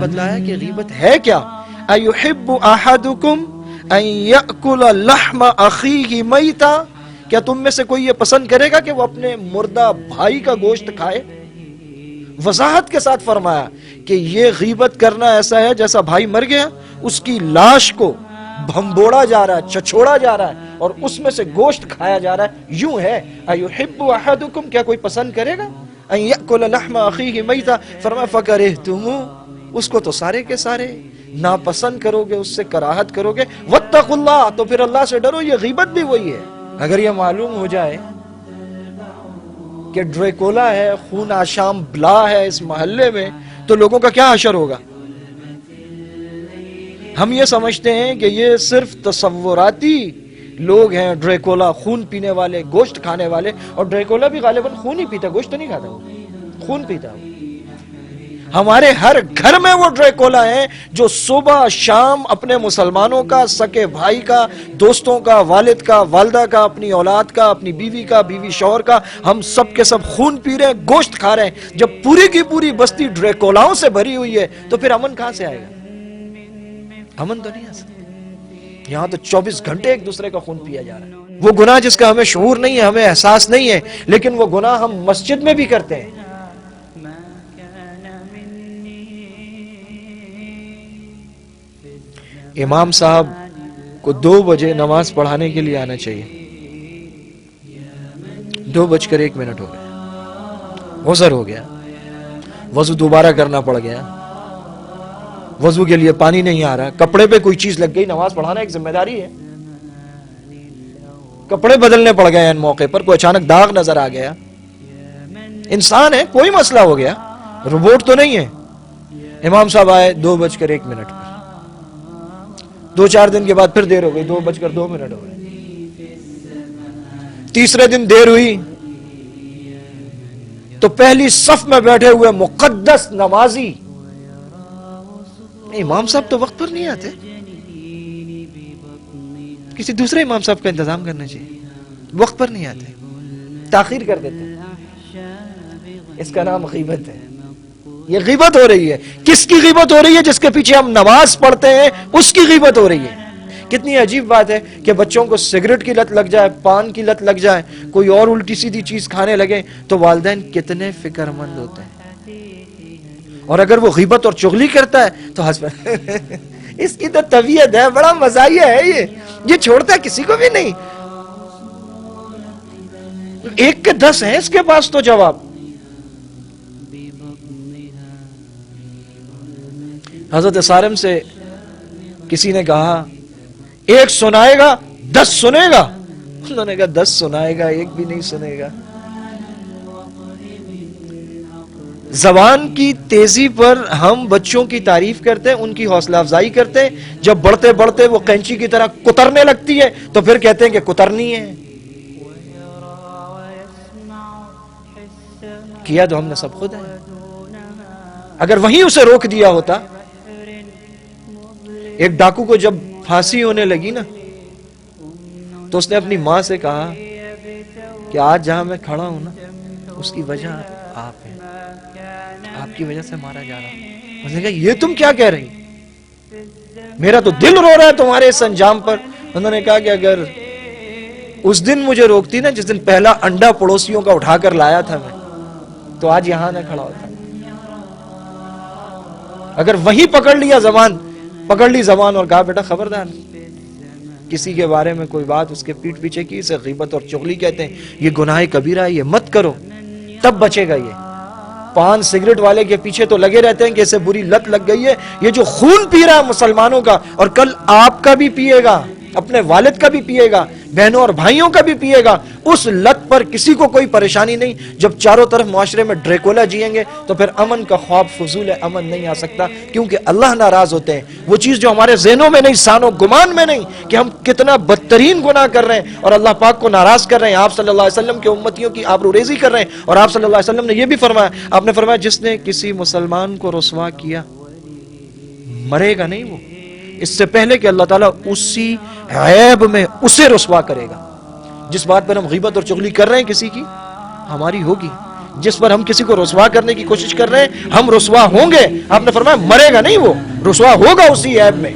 بتلایا کہ غیبت ہے کیا. ایحب احدکم ان یأکل لحم اخیہ میتا، کیا تم میں سے کوئی یہ پسند کرے گا کہ وہ اپنے مردہ بھائی کا گوشت کھائے؟ وضاحت کے ساتھ فرمایا کہ یہ غیبت کرنا ایسا ہے جیسا بھائی مر گیا، اس کی لاش کو بھمبوڑا جا رہا ہے، چھچوڑا جا رہا ہے اور اس میں سے گوشت کھایا جا رہا ہے. یوں ہے ایحب احدکم، کیا کوئی پسند کرے گا ان یأکل لحم اخیہ میتا، فرمایا فکرہتموہ، اس کو تو سارے کے سارے ناپسند کرو گے، اس سے کراہت کرو گے. واتقوا اللہ، تو پھر اللہ سے ڈرو. یہ غیبت بھی وہی ہے. اگر یہ معلوم ہو جائے کہ ڈریکولا ہے، خون آشام بلا ہے اس محلے میں، تو لوگوں کا کیا حشر ہوگا؟ ہم یہ سمجھتے ہیں کہ یہ صرف تصوراتی لوگ ہیں، ڈریکولا خون پینے والے، گوشت کھانے والے. اور ڈریکولا بھی غالباً خون ہی پیتا، گوشت تو نہیں کھاتا، وہ خون پیتا. ہمارے ہر گھر میں وہ ڈریکولا ہیں جو صبح شام اپنے مسلمانوں کا، سکے بھائی کا، دوستوں کا، والد کا، والدہ کا، اپنی اولاد کا، اپنی بیوی کا، بیوی شوہر کا، ہم سب کے سب خون پی رہے ہیں، گوشت کھا رہے ہیں. جب پوری کی پوری بستی ڈریکولاؤں سے بھری ہوئی ہے تو پھر امن کہاں سے آئے گا؟ امن تو نہیں آ سکتا. یہاں تو 24 گھنٹے ایک دوسرے کا خون پیا جا رہا ہے. وہ گناہ جس کا ہمیں شعور نہیں ہے، ہمیں احساس نہیں ہے، لیکن وہ گناہ ہم مسجد میں بھی کرتے ہیں. امام صاحب کو 2 بجے نماز پڑھانے کے لیے آنا چاہیے. 2:01 ہو گیا، غسل ہو گیا، وضو دوبارہ کرنا پڑ گیا، وضو کے لیے پانی نہیں آ رہا، کپڑے پہ کوئی چیز لگ گئی. نماز پڑھانا ایک ذمہ داری ہے. کپڑے بدلنے پڑ گئے ان موقع پر، کوئی اچانک داغ نظر آ گیا. انسان ہے، کوئی مسئلہ ہو گیا، روبوٹ تو نہیں ہے. امام صاحب آئے 2:01 پر. 2-4 دن کے بعد پھر دیر ہو گئی، 2:02 ہو گئے. تیسرے دن دیر ہوئی تو پہلی صف میں بیٹھے ہوئے مقدس نمازی، امام صاحب تو وقت پر نہیں آتے، کسی دوسرے امام صاحب کا انتظام کرنا چاہیے. وقت پر نہیں آتے، تاخیر کر دیتے. اس کا نام غیبت ہے. یہ غیبت ہو رہی ہے. کس کی غیبت ہو رہی ہے؟ جس کے پیچھے ہم نماز پڑھتے ہیں اس کی غیبت ہو رہی ہے. کتنی عجیب بات ہے کہ بچوں کو سگریٹ کی لت لگ جائے، پان کی لت لگ جائے، کوئی اور الٹی سیدھی چیز کھانے لگے تو والدین کتنے فکر مند ہوتے ہیں. اور اگر وہ غیبت اور چغلی کرتا ہے تو اس کی تو طبیعت ہے، بڑا مزاحیہ ہے، یہ چھوڑتا کسی کو بھی نہیں. 1 کے 10 ہیں اس کے پاس تو جواب. حضرت صارم سے کسی نے کہا 1 سنائے گا 10 سنے گا. انہوں نے کہا 10 سنائے گا 1 بھی نہیں سنے گا. زبان کی تیزی پر ہم بچوں کی تعریف کرتے ہیں، ان کی حوصلہ افزائی کرتے ہیں. جب بڑھتے بڑھتے وہ کینچی کی طرح کترنے لگتی ہے تو پھر کہتے ہیں کہ کترنی ہے. کیا تو ہم نے سب خود ہے. اگر وہیں اسے روک دیا ہوتا. ایک ڈاکو کو جب پھانسی ہونے لگی نا تو اس نے اپنی ماں سے کہا کہ آج جہاں میں کھڑا ہوں نا اس کی وجہ آپ ہیں، آپ کی وجہ سے مارا جا رہا ہوں. اس نے کہا یہ تم کیا کہہ رہی؟ میرا تو دل رو رہا ہے تمہارے اس انجام پر. انہوں نے کہا کہ اگر اس دن مجھے روکتی نا، جس دن پہلا انڈا پڑوسیوں کا اٹھا کر لایا تھا میں، تو آج یہاں نہ کھڑا ہوتا. اگر وہیں پکڑ لی زبان اور کہا بیٹا خبردار، کسی کے بارے میں کوئی بات اس کے پیٹھ پیچھے کی، اسے غیبت اور چغلی کہتے ہیں، یہ گناہ کبیرہ ہے، یہ مت کرو، تب بچے گا. یہ پان سگریٹ والے کے پیچھے تو لگے رہتے ہیں کہ اسے بری لت لگ گئی ہے. یہ جو خون پی رہا ہے مسلمانوں کا، اور کل آپ کا بھی پیے گا، اپنے والد کا بھی پیے گا، بہنوں اور بھائیوں کا بھی پیے گا، اس لت پر کسی کو کوئی پریشانی نہیں. جب چاروں طرف معاشرے میں ڈریکولا جیئیں گے تو پھر امن کا خواب فضول ہے، امن نہیں آ سکتا، کیونکہ اللہ ناراض ہوتے ہیں. وہ چیز جو ہمارے ذہنوں میں نہیں، سانو گمان میں نہیں، کہ ہم کتنا بدترین گناہ کر رہے ہیں اور اللہ پاک کو ناراض کر رہے ہیں، آپ صلی اللہ علیہ وسلم کے امتیوں کی آبروریزی کر رہے ہیں. اور آپ صلی اللہ علیہ وسلم نے یہ بھی فرمایا، آپ نے فرمایا جس نے کسی مسلمان کو رسوا کیا مرے گا نہیں وہ، اس سے پہلے کہ اللہ تعالیٰ اسی عیب میں اسے رسوا کرے گا. جس بات پر ہم غیبت اور چغلی کر رہے ہیں کسی کی، ہماری ہوگی. جس پر ہم کسی کو رسوا کرنے کی کوشش کر رہے ہیں ہم رسوا ہوں گے. آپ نے فرمایا مرے گا نہیں, وہ رسوا ہوگا اسی عیب میں.